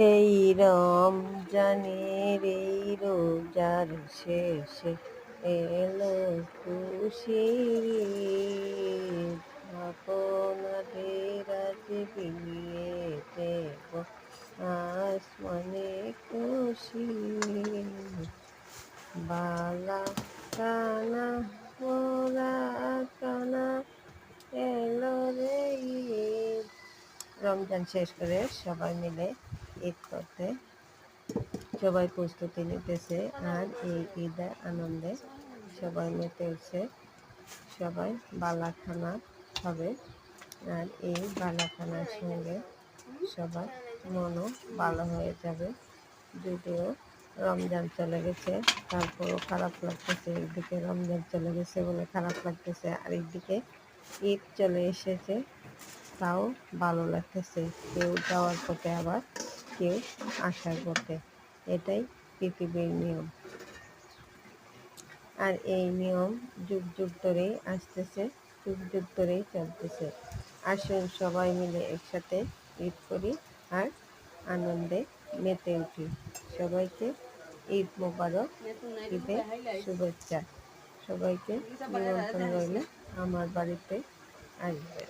এই রমজানের এই রোজার শেষে এলো খুশির ঈদ। আপনাদের আজ বিলিয়ে দেব আসমানে খুশি। বালা কানা মোরা কানা এলো রে ঈদ। রমজান শেষ করে সবাই মিলে ঈদ করতে সবাই প্রস্তুতি নিতেছে। আর এই ঈদের আনন্দে সবাই মেতে উঠছে। সবাই বালাখানা খাবে। আর এই বালাখানার সঙ্গে সবার মনও ভালো হয়ে যাবে। যদিও রমজান চলে গেছে, তারপরও খারাপ লাগতেছে। একদিকে রমজান চলে গেছে বলে খারাপ লাগতেছে, আর একদিকে ঈদ চলে এসেছে, তাও ভালো লাগতেছে। কেউ যাওয়ার পথে, আবার কেউ আসার পথে। এটাই পৃথিবীর নিয়ম। আর এই নিয়ম যুগ যুগ ধরেই আসতেছে, যুগ যুগ ধরেই চলতেছে। আসুন সবাই মিলে একসাথে ঈদ করি আর আনন্দে মেতে উঠি। সবাইকে ঈদ মোবারক, ঈদের শুভেচ্ছা। সবাইকে নিমন্ত্রণ রইল আমার বাড়িতে আসবে।